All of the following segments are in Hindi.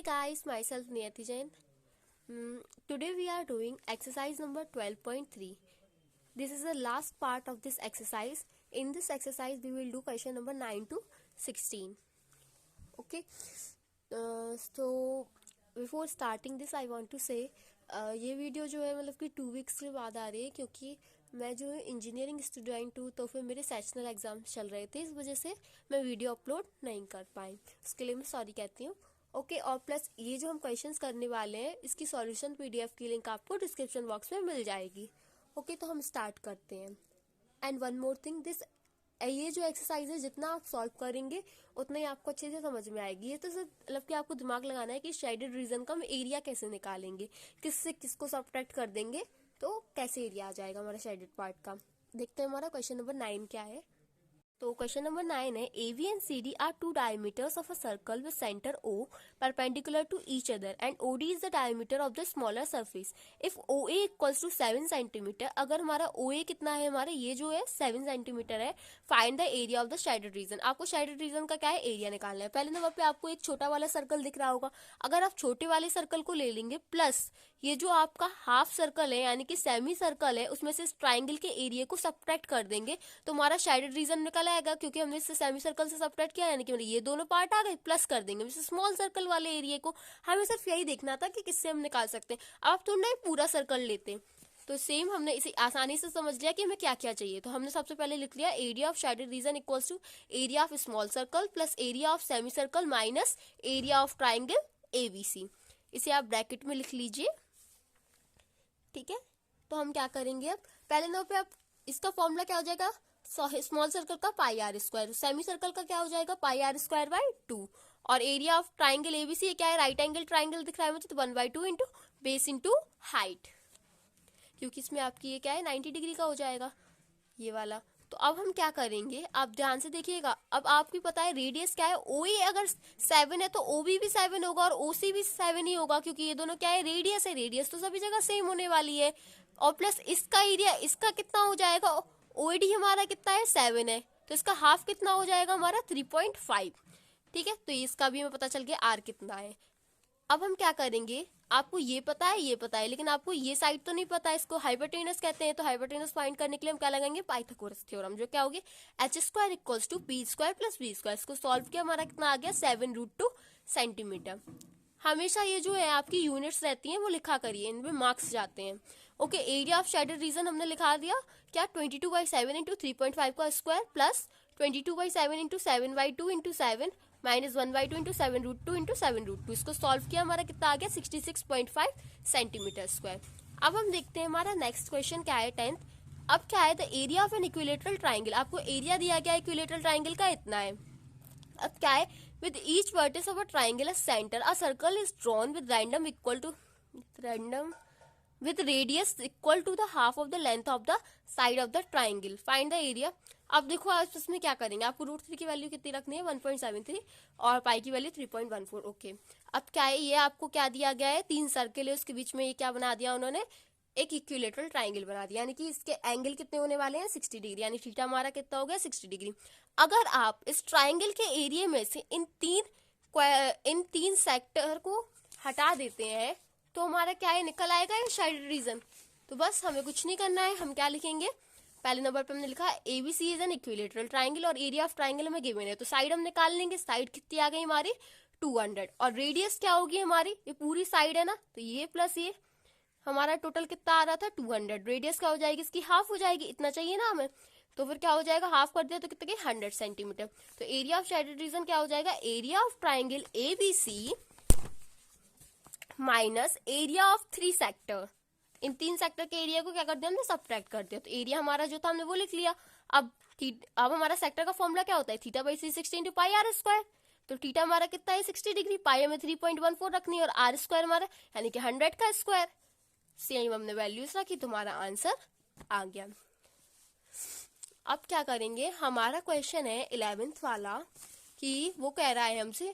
Hey guys, myself Niyati Jain. Today we are doing exercise number 12.3. This is the last part of this exercise. In this exercise we will do question number 9 to 16. Okay. So before starting this I want to say ये वीडियो जो है मतलब कि 2 वीक्स के बाद आ रही है क्योंकि मैं जो है इंजीनियरिंग स्टूडेंट हूँ, तो फिर मेरे सेशनल एग्जाम चल रहे थे, इस वजह से मैं वीडियो अपलोड नहीं कर पाई। उसके लिए मैं सॉरी कहती हूँ। ओके और प्लस ये जो हम क्वेश्चंस करने वाले हैं इसकी सॉल्यूशन पीडीएफ की लिंक आपको डिस्क्रिप्शन बॉक्स में मिल जाएगी। ओके तो हम स्टार्ट करते हैं। And one more thing, this ये जो एक्सरसाइज है जितना आप सॉल्व करेंगे उतना ही आपको अच्छे से समझ में आएगी। ये तो सिर्फ मतलब कि आपको दिमाग लगाना है कि शेडेड रीजन का हम एरिया कैसे निकालेंगे, किससे किसको सब्ट्रैक्ट कर देंगे तो कैसे एरिया आ जाएगा हमारा शेडेड पार्ट का। देखते हैं हमारा क्वेश्चन नंबर 9 क्या है। तो क्वेश्चन नंबर 9 है AB and CD are two diameters of a circle with center O perpendicular to each other and OD is the diameter of the smaller surface. If OA equals to 7 cm, अगर हमारा OA कितना है, हमारा ये जो है 7 cm है, find the area of the shaded region. आपको शेडेड रीजन का क्या है, एरिया निकालना है। पहले नंबर पे आपको एक छोटा वाला सर्कल दिख रहा होगा, अगर आप छोटे वाले सर्कल को ले लेंगे प्लस ये जो आपका हाफ सर्कल है यानी कि सेमी सर्कल है उसमें से इस ट्राइंगल के एरिया को सब्ट्रैक्ट कर देंगे तो हमारा शेडेड रीजन निकल आएगा, क्योंकि हमने इससे सेमी सर्कल से सब्ट्रैक्ट किया यानी कि ये दोनों पार्ट आ गए, प्लस कर देंगे स्मॉल सर्कल वाले एरिया को। हमें सिर्फ यही देखना था कि किससे हम निकाल सकते हैं। अब आप थोड़ा पूरा सर्कल लेते हैं तो सेम हमने इसे आसानी से समझ लिया कि हमें क्या क्या चाहिए। तो हमने सबसे पहले लिख लिया area of shaded region equals to area of small circle plus area of semi circle minus area of triangle ABC। इसे आप ब्रैकेट में लिख लीजिए, ठीक है। तो हम क्या करेंगे, अब पहले नंबर पे आप इसका फॉर्मूला क्या हो जाएगा, स्मॉल सर्कल का पाई आर स्क्वायर, सेमी सर्कल का क्या हो जाएगा पाई आर स्क्वायर बाई 2, और एरिया ऑफ ट्राइंगल ABC क्या है, राइट एंगल ट्राइंगल दिख रहा है मुझे, तो 1/2 इंटू बेस इंटू हाइट, क्योंकि इसमें आपकी ये क्या है 90 डिग्री का हो जाएगा ये वाला। तो अब हम क्या करेंगे, आप ध्यान से देखिएगा। अब आपको पता है रेडियस क्या है, OA अगर 7 है तो OB भी 7 होगा और OC भी 7 ही होगा, क्योंकि ये दोनों क्या है रेडियस है, रेडियस तो सभी जगह सेम होने वाली है। और प्लस इसका एरिया इसका कितना हो जाएगा, OAD हमारा कितना है 7 है, तो इसका हाफ कितना हो जाएगा हमारा 3.5, ठीक है। तो इसका भी हमें पता चल गया R कितना है। अब हम क्या करेंगे, आपको ये पता है लेकिन आपको ये साइड तो नहीं पता है, इसको हाइपोटेनस कहते हैं। तो हाइपोटेनस फाइंड करने के लिए हम क्या लगाएंगे, पाइथागोरस थ्योरम, जो क्या होगी h² equals to b² plus b²। इसको सॉल्व किया, हमारा कितना आ गया 7√2 सेंटीमीटर। हमेशा ये जो है आपकी यूनिट्स रहती हैं वो लिखा करिए, इनमें मार्क्स जाते हैं। Okay area of shaded reason हमने लिखा दिया क्या, 22/7 इंटू 3.5 का square plus 22/7 into 7/2 into 7 minus 1/2 into 7√2 into 7√2। इसको सॉल्व किया, हमारा कितना आ गया 66.5 सेंटीमीटर स्क्वायर। अब हम देखते हैं हमारा नेक्स्ट क्वेश्चन क्या है 10th। अब क्या है, the area of an equilateral triangle, आपको एरिया दिया गया इक्विलेटरल ट्राइंगल का इतना है। अब क्या है, with each vertex of a triangle centre a circle is drawn with with radius equal to the half of the length of the side of the triangle. Find the area. अब देखो आप इसमें क्या करेंगे, आपको √3 की वैल्यू कितनी रखनी है 1.73 और पाई की वैल्यू 3.14। ओके अब क्या है, ये आपको क्या दिया गया है, 3 सर्कल है उसके बीच में ये क्या बना दिया उन्होंने, एक इक्विलेटरल ट्राइंगल बना दिया, यानी कि इसके एंगल कितने होने वाले हैं 60 डिग्री, यानी थीटा हमारा कितना हो गया 60 डिग्री। अगर आप इस ट्राइंगल के एरिया में से इन तीन सेक्टर को हटा देते हैं तो हमारा क्या है निकल आएगा ये शेडेड रीजन। तो बस हमें कुछ नहीं करना है, हम क्या लिखेंगे, पहले नंबर पे हमने लिखा ABC is an equilateral triangle और एरिया ऑफ ट्राइंगल हमें गिवन है, तो साइड हम निकाल लेंगे। साइड कितनी आ गई हमारी 200 और रेडियस क्या होगी हमारी, ये पूरी साइड है ना, तो ये प्लस ये हमारा टोटल कितना आ रहा था 200। रेडियस क्या हो जाएगी इसकी, हाफ हो जाएगी, इतना चाहिए ना हमें, तो फिर क्या हो जाएगा हाफ कर दिया तो कितने 100 सेंटीमीटर। तो एरिया ऑफ शेडेड रीजन क्या हो जाएगा, area of triangle ABC minus area of 3 sector, in 3 sector के एरिया को क्या कर दिया हमने सब्ट्रैक्ट कर दिया। तो एरिया हमारा जो था हमने वो लिख लिया। अब हमारा सेक्टर का फॉर्मूला क्या होता है, θ/360 इंटू पाई आर स्क्वायर। तो थीटा हमारा कितना है 60 डिग्री, पाई हमें 3.14 रखनी है और आर स्क्वायर हमारा यानी कि 100 का स्क्वायर। सेम हमने वैल्यूज रखी तो हमारा आंसर आ गया। अब क्या करेंगे, हमारा क्वेश्चन है 11th वाला कि वो कह रहा है हमसे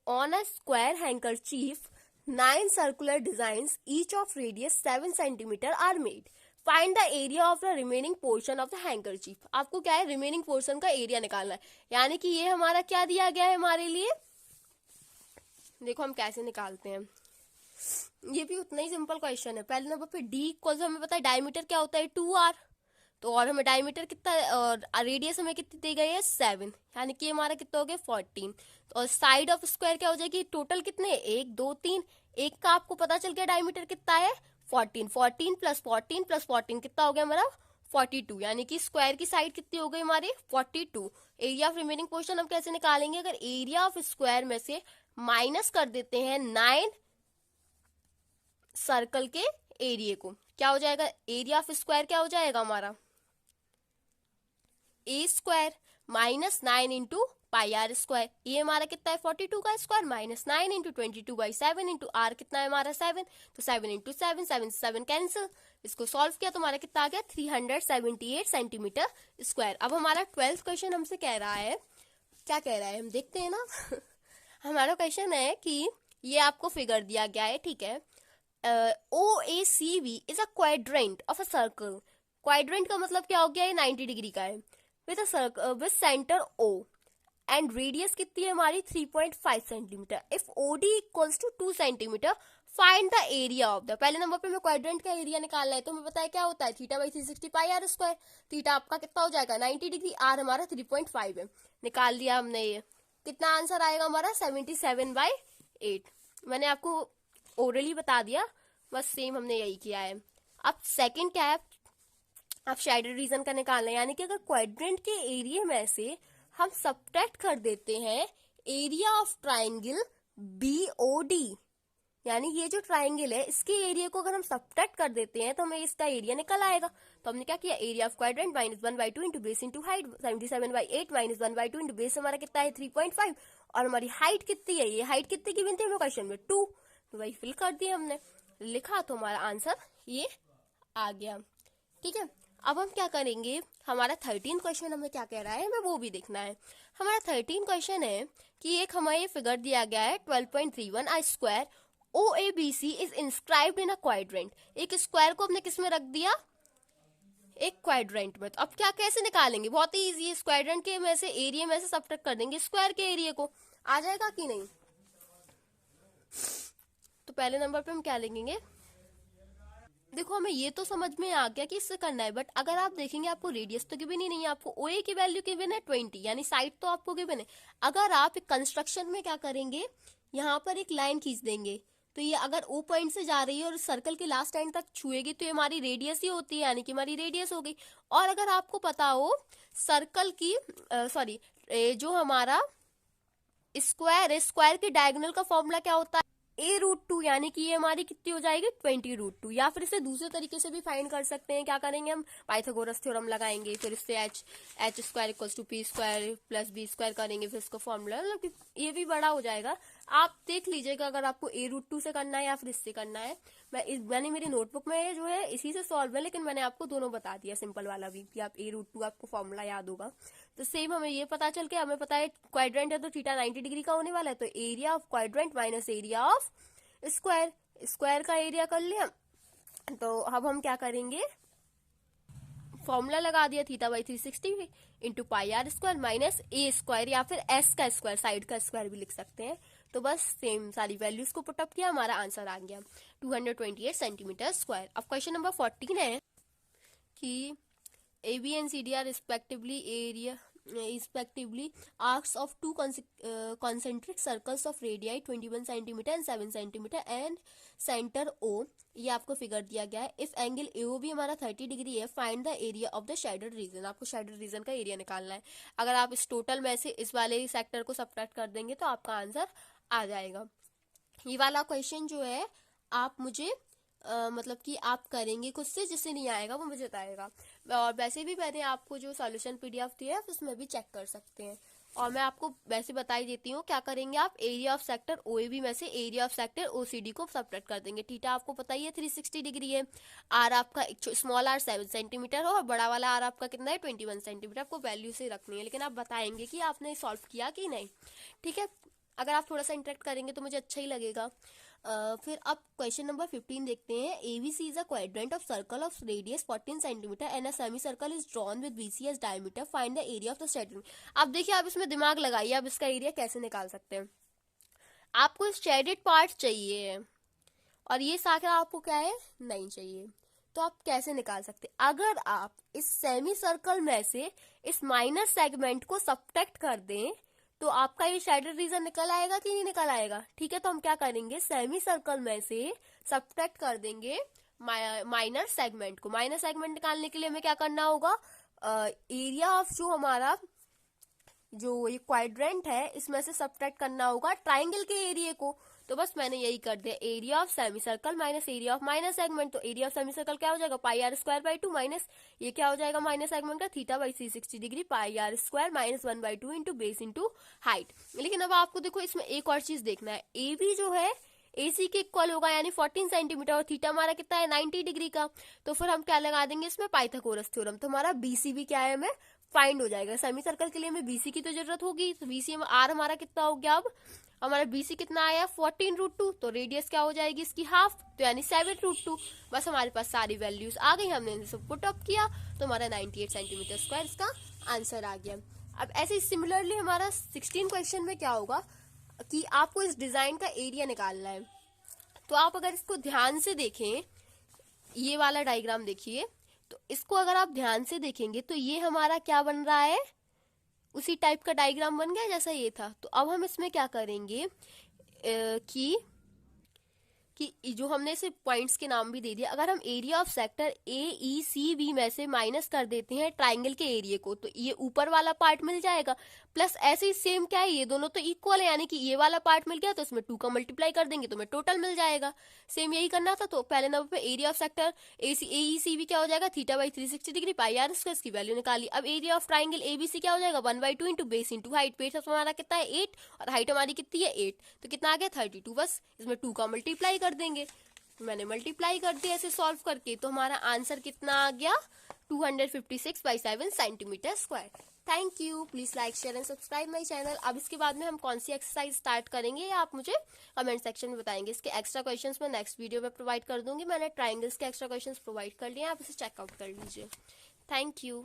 on a square handkerchief 9 circular designs each of radius 7 centimeter are made. Find the area of the remaining portion of the handkerchief. आपको क्या है remaining portion का एरिया निकालना है, यानी कि ये हमारा क्या दिया गया है हमारे लिए देखो हम कैसे निकालते हैं, ये भी उतना ही सिंपल क्वेश्चन है। पहले नंबर पे डी इक्वल हमें पता है डायमीटर क्या होता है 2r, तो और हमें डायमीटर कितना और रेडियस हमें कितनी दी गई है 7, यानी कि हमारा कितना हो गया 14। तो और साइड ऑफ स्क्वायर क्या हो जाएगी, टोटल कितने 1 2 3, एक का आपको पता चल गया डायमीटर कितना है 14, 14 प्लस 14 प्लस 14 कितना हो गया हमारा 42, यानी कि स्क्वायर की साइड कितनी हो गई हमारी 42। एरिया ऑफ रिमेनिंग पोर्शन हम कैसे निकालेंगे, अगर एरिया ऑफ स्क्वायर में से माइनस कर देते हैं 9 सर्कल के एरिया को, क्या हो जाएगा एरिया ऑफ स्क्वायर क्या हो जाएगा हमारा A square minus 9 into pi R square. ये हमारा कितना है 42 का square minus 9 into 22/7 into R कितना है हमारा 7, तो 7 इंटू 7, 7 से 7 कैंसिल। इसको सॉल्व किया तो हमारा कितना आ गया 378 सेंटीमीटर स्क्वायर। अब हमारा 12th क्वेश्चन हमसे कह रहा है, क्या कह रहा है हम देखते हैं ना हमारा क्वेश्चन है कि ये आपको फिगर दिया गया है, ठीक है। OACV is a quadrant of a circle. Quadrant का मतलब क्या हो गया, ये 90 डिग्री का है with a circle with centre O and radius कितनी है हमारी 3.5 centimetre. If OD equals to 2 centimetre find the area of the. पहले नंबर पे हमें क्वाड्रेंट का एरिया निकालना है, तो हमें पता है क्या होता है θ/360 पाई आर स्क्वायर। थीटा आपका कितना हो जाएगा 90 डिग्री, आर हमारा 3.5 है, निकाल दिया हमने। ये कितना आंसर आएगा हमारा 77/8। मैंने आपको ओरली बता दिया, बस सेम हमने यही किया है। अब सेकंड क्या है, अब शेडेड रीजन का निकालना है, यानी कि अगर क्वाड्रेंट के एरिया में से हम सब्ट्रैक्ट कर देते हैं एरिया ऑफ ट्राइंगल BOD, यानी ये जो ट्राइंगल है इसके एरिया को अगर हम सब्ट्रैक्ट कर देते हैं तो हमें इसका एरिया निकल आएगा। तो हमने क्या किया, area of quadrant minus 1/2 into base into height, 77/8 minus 1/2 into base हमारा कितना है 3.5, और हमारी हाइट कितनी है, ये हाइट कितनी की गिनती है क्वेश्चन में 2, तो वही फिल कर दिया हमने, लिखा तो हमारा आंसर ये आ गया। ठीक है, अब हम क्या करेंगे, हमारा 13 क्वेश्चन हमें क्या कह रहा है हमें वो भी देखना है। हमारा 13 क्वेश्चन है कि एक हमें फिगर दिया गया है 12.31 a square OABC is inscribed in a quadrant. एक स्क्वायर को हमने किस में रख दिया, एक क्वाड्रेंट में। तो अब क्या कैसे निकालेंगे, बहुत ही इजी है, क्वाड्रेंट के में से एरिया में से सब्ट्रैक्ट कर देंगे स्क्वायर के एरिया को, आ जाएगा कि नहीं। तो पहले नंबर पे हम क्या लिखेंगे, देखो हमें ये तो समझ में आ गया कि इससे करना है, बट अगर आप देखेंगे आपको रेडियस तो गिवन ही नहीं है, आपको OA की वैल्यू गिवन है 20, यानी साइड तो आपको गिवन है। अगर आप कंस्ट्रक्शन में क्या करेंगे, यहाँ पर एक लाइन खींच देंगे, तो ये अगर O पॉइंट से जा रही है और सर्कल के लास्ट एंड तक छुएगी तो ये हमारी रेडियस ही होती है, यानी कि हमारी रेडियस हो गई। और अगर आपको पता हो सर्कल की सॉरी जो हमारा स्क्वायर है, स्क्वायर के डायगोनल का फॉर्मूला क्या होता है A√2, यानी कि ये हमारी कितनी हो जाएगी 20√2। या फिर इसे दूसरे तरीके से भी फाइंड कर सकते हैं, क्या करेंगे हम पाइथागोरस थ्योरम लगाएंगे, फिर इससे H square equals to P square plus B square करेंगे, फिर इसको फॉर्मूला, मतलब ये भी बड़ा हो जाएगा। आप देख लीजिएगा अगर आपको A√2 से करना है या फिर इससे करना है। मैंने मेरी नोटबुक में जो है इसी से सॉल्व है, लेकिन मैंने आपको दोनों बता दिया, सिंपल वाला भी कि आप A√2 आपको फॉर्मूला याद होगा। तो सेम हमें ये पता चल के, हमें पता है क्वाड्रेंट है तो थीटा 90 डिग्री का होने वाला है, तो area of quadrant minus area of square, square का एरिया कर लिया। तो अब हम क्या करेंगे, फॉर्मूला लगा दिया θ/360 into pi R square minus A square, या फिर S का स्क्वायर, साइड का स्क्वायर भी लिख सकते हैं। तो बस सेम सारी वैल्यूज को पुटअप किया, हमारा आंसर आ गया 228 सेंटीमीटर स्क्वायर। अब क्वेश्चन नंबर 14 है कि AB and CD are respectively arcs of two concentric circles of radii 21 cm and 7 cm and center O, ये आपको फिगर दिया गया है। इफ एंगल AOB हमारा 30 डिग्री है, find the area of the shaded region. आपको शेडेड रीजन का एरिया निकालना है। अगर आप इस टोटल में से इस वाले सेक्टर को सब्ट्रैक्ट कर देंगे तो आपका आंसर आ जाएगा। ये वाला क्वेश्चन जो है आप मुझे मतलब कि आप करेंगे खुद से, जिससे नहीं आएगा वो मुझे बताएगा। और वैसे भी मैंने आपको जो सॉल्यूशन PDF दिया है उसमें भी चेक कर सकते हैं। और मैं आपको वैसे बता ही देती हूँ क्या करेंगे, आप एरिया ऑफ सेक्टर OAB में से एरिया ऑफ सेक्टर OCD को सब्ट्रैक्ट कर देंगे। थीटा आपको पता ही है 360 डिग्री है, आर आपका स्मॉल आर 7 सेंटीमीटर हो और बड़ा वाला आर आपका कितना है 21 सेंटीमीटर। आपको वैल्यू से रखनी है, लेकिन आप बताएंगे कि आपने सॉल्व किया कि नहीं। ठीक है, अगर आप थोड़ा सा इंटरेक्ट करेंगे तो मुझे अच्छा ही लगेगा। फिर अब क्वेश्चन नंबर 15 देखते हैं। ABC is a quadrant of circle of radius 14 centimetre and a semi circle is drawn with BC as diameter, find the area of the shaded. अब देखिए, आप इसमें दिमाग लगाइए, आप इसका एरिया कैसे निकाल सकते हैं। आपको शेडेड पार्ट चाहिए और ये शाखा आपको क्या है, नहीं चाहिए, तो आप कैसे निकाल सकते? अगर आप इस सेमी सर्कल में से इस माइनस सेगमेंट को सब्ट्रैक्ट कर दें तो आपका ये शेडेड रीजन निकल आएगा कि नहीं निकल आएगा? ठीक है, तो हम क्या करेंगे, सेमी सर्कल में से सब्ट्रैक्ट कर देंगे माइनर सेगमेंट को। माइनर सेगमेंट निकालने के लिए हमें क्या करना होगा, एरिया ऑफ जो हमारा जो ये क्वाड्रेंट है इसमें से सब्ट्रैक्ट करना होगा ट्राइंगल के एरिया को। तो बस मैंने यही कर दिया, area of semi circle minus area of minor segment. तो एरिया ऑफ सेमी सर्कल क्या हो जाएगा, pi R square by 2 minus ये क्या हो जाएगा माइनस सेगमेंट का, theta by 360 degree pi R square minus 1/2 into base into height. लेकिन अब आपको देखो इसमें एक और चीज देखना है, ए बी जो है AC के इक्वल होगा यानी 14 सेंटीमीटर और थीटा हमारा कितना है 90 डिग्री का। तो फिर हम क्या लगा देंगे इसमें, पाइथागोरस थ्योरम। तो हमारा BC भी क्या है हमें फाइंड हो जाएगा। सेमी सर्कल के लिए हमें BC की तो जरूरत होगी, तो BC में R हमारा कितना हो गया, अब हमारा BC कितना आया 14√2, तो रेडियस क्या हो जाएगी इसकी हाफ, तो यानी 7√2। बस हमारे पास सारी वैल्यूज आ गई, हमने इसे पुट अप किया तो हमारा 98 सेंटीमीटर स्क्वायर इसका आंसर आ गया। अब ऐसे सिमिलरली हमारा 16 क्वेश्चन में क्या होगा कि आपको इस डिजाइन का एरिया निकालना है। तो आप अगर इसको ध्यान से देखें, ये वाला डायग्राम देखिए, तो इसको अगर आप ध्यान से देखेंगे तो ये हमारा क्या बन रहा है, उसी टाइप का डायग्राम बन गया जैसा ये था। तो अब हम इसमें क्या करेंगे कि जो हमने इसे पॉइंट्स के नाम भी दे दिया, अगर हम एरिया ऑफ सेक्टर AECB में से माइनस कर देते हैं ट्राइंगल के एरिया को तो ये ऊपर वाला पार्ट मिल जाएगा। प्लस ऐसे ही सेम क्या है, ये दोनों तो इक्वल है यानी कि ये वाला पार्ट मिल गया तो इसमें 2 का मल्टीप्लाई कर देंगे तो हमें टोटल मिल जाएगा। सेम यही करना था। तो पहले नंबर पे एरिया ऑफ सेक्टर AECB क्या हो जाएगा, theta by 360 degree pi R square, इसकी वैल्यू निकाली। अब एरिया ऑफ ट्राइंगल ABC क्या हो जाएगा 1/2 into base into height. Base हमारा कितना है 8 और हाइट हमारी कितनी है 8, तो कितना आ गया 32। बस इसमें 2 का मल्टीप्लाई कर देंगे, तो मैंने मल्टीप्लाई कर दिया ऐसे सॉल्व करके, तो हमारा आंसर कितना आ गया 256/7 centimetre square. Thank you, please like share and subscribe my channel. अब इसके बाद में हम कौन सी एक्सरसाइज स्टार्ट करेंगे आप मुझे कमेंट सेक्शन में बताएंगे। इसके एक्स्ट्रा क्वेश्चंस मैं नेक्स्ट वीडियो में प्रोवाइड कर दूंगी। मैंने ट्राइंगल्स के एक्स्ट्रा क्वेश्चंस प्रोवाइड कर लिए, आप इसे चेकआउट कर लीजिए। Thank you.